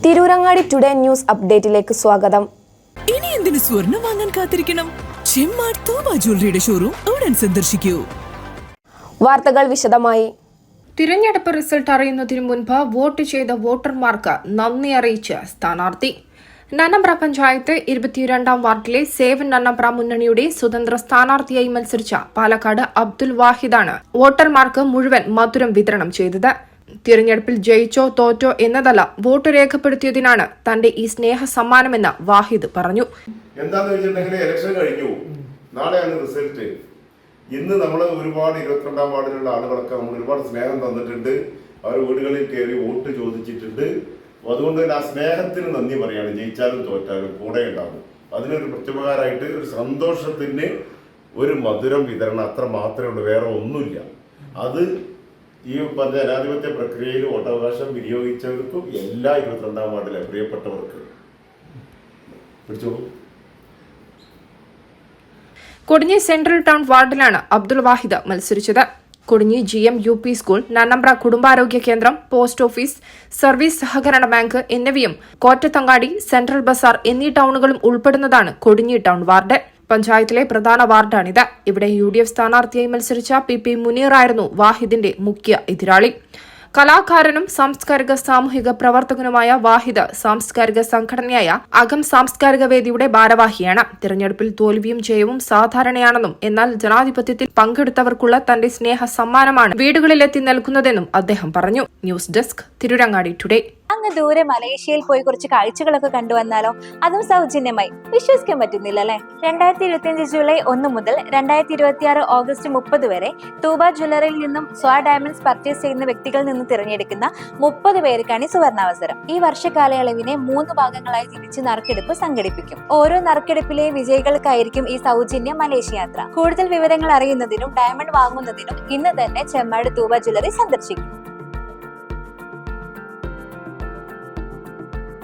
Tirurangadi today news അപ്ഡേറ്റിലേക്ക് സ്വാഗതം. ഇനി എന്തിനു സ്വർണം വാങ്ങാൻ കാത്തിരിക്കണം? ചെമ്മാട് തോമ ജ്വല്ലറിയുടെ ഷോറൂം ഉടൻ സന്ദർശിക്കൂ. വാർത്തകൾ വിശദമായി. തിരഞ്ഞെടുപ്പ് റിസൾട്ട് അറിയുന്നതിനു മുൻപ് വോട്ട് ചെയ്ത വോട്ടർമാർക്ക് നന്ദി അറിയിച്ച സ്ഥാനാർത്ഥി. നന്നമ്പ്ര പഞ്ചായത്ത് 22-ാം വാർഡിലെ സേവൻ നന്നമ്പ്ര മുന്നണിയുടെ സ്വതന്ത്ര സ്ഥാനാർത്ഥിയായി മത്സരിച്ച പാലക്കാട് അബ്ദുൽ വാഹിദാണ് വോട്ടർമാർക്ക് മുഴുവൻ മധുരം വിതരണം ചെയ്തത്. തിരഞ്ഞെടുപ്പിൽ ജയിച്ചോ തോറ്റോ എന്നതല്ല, വോട്ട് രേഖപ്പെടുത്തിയതിനാണ് തന്റെ ഈ സ്നേഹ സമ്മാനമെന്ന് വാഹിദ് പറഞ്ഞു. എന്താന്ന് വെച്ചിട്ടുണ്ടെങ്കിൽ ഇലക്ഷൻ കഴിഞ്ഞു, നാളെയാണ് റിസൾട്ട്. ഇന്ന് നമ്മൾ ഒരുപാട് 22-ാം വാർഡിലുള്ള ആളുകളൊക്കെ നമ്മൾ ഒരുപാട് സ്നേഹം തന്നിട്ടുണ്ട്. അവർ വീടുകളിൽ കയറി വോട്ട് ചോദിച്ചിട്ടുണ്ട്. അതുകൊണ്ട് തന്നെ ആ സ്നേഹത്തിന് നന്ദി പറയാണ്. ജയിച്ചാലും തോറ്റാലും കൂടെ ഉണ്ടാകും. അതിനൊരു പ്രത്യുപകാരമായിട്ട് ഒരു സന്തോഷത്തിന് ഒരു മധുരം വിതരണം അത്ര മാത്രമേ ഉള്ളൂ, വേറെ ഒന്നുമില്ല. അത് ഈ പറഞ്ഞ ജനാധിപത്യ പ്രക്രിയയിൽ വോട്ടവകാശം വിനിയോഗിച്ചവർക്കും എല്ലാ 22-ാം വാർഡിലെ പ്രിയപ്പെട്ടവർക്ക് പിടിച്ചോളൂ. കൊടിഞ്ഞി സെൻട്രൽ ടൗൺ വാർഡിലാണ് അബ്ദുൽ വാഹിദ് മത്സരിച്ചത്. Kodinhi GM UP school, Nannambra കുടുംബാരോഗ്യ കേന്ദ്രം, പോസ്റ്റ് ഓഫീസ്, സർവീസ് സഹകരണ ബാങ്ക് എന്നിവയും കോറ്റത്തങ്ങാടി, സെൻട്രൽ ബസാർ എന്നീ ടൗണുകളും ഉൾപ്പെടുന്നതാണ് കൊടിഞ്ഞി ടൗൺ വാർഡ്. പഞ്ചായത്തിലെ പ്രധാന വാർഡാണിത്. ഇവിടെ UDF സ്ഥാനാർത്ഥിയായി മത്സരിച്ച PP മുനീറായിരുന്നു വാഹിദിന്റെ മുഖ്യ എതിരാളി. കലാകാരനും സാംസ്കാരിക സാമൂഹിക പ്രവർത്തകനുമായ വാഹിദ് സാംസ്കാരിക സംഘടനയായ അകം സാംസ്കാരിക വേദിയുടെ ഭാരവാഹിയാണ്. തിരഞ്ഞെടുപ്പിൽ തോൽവിയും ജയവും സാധാരണയാണെന്നും എന്നാൽ ജനാധിപത്യത്തിൽ പങ്കെടുത്തവർക്കുള്ള തന്റെ സ്നേഹ സമ്മാനമാണ് വീടുകളിലെത്തി നൽകുന്നതെന്നും അദ്ദേഹം പറഞ്ഞു. News desk, Tirurangadi today. അങ്ങ് ദൂരെ മലേഷ്യയിൽ പോയി കുറച്ച് കാഴ്ചകളൊക്കെ കണ്ടുവന്നാലോ? അതും സൗജന്യമായി. വിശ്വസിക്കാൻ പറ്റുന്നില്ല അല്ലെ? 2025 ജൂലൈ 1 മുതൽ 2026 ഓഗസ്റ്റ് 30 വരെ തൂബ ജ്വല്ലറിയിൽ നിന്നും സ്വാ ഡയമണ്ട്സ് പർച്ചേസ് ചെയ്യുന്ന വ്യക്തികളിൽ നിന്ന് തിരഞ്ഞെടുക്കുന്ന 30 പേർക്കാണ് സുവർണാവസരം. ഈ വർഷകാലയളവിനെ 3 ഭാഗങ്ങളായി തിരിച്ച് നറുക്കെടുപ്പ് സംഘടിപ്പിക്കും. ഓരോ നറുക്കെടുപ്പിലെ വിജയികൾക്കായിരിക്കും ഈ സൗജന്യ മലേഷ്യ യാത്ര. കൂടുതൽ വിവരങ്ങൾ അറിയുന്നതിനും ഡയമണ്ട് വാങ്ങുന്നതിനും ഇന്ന് തന്നെ ചെമ്മാട് തൂബ ജ്വല്ലറി സന്ദർശിക്കും.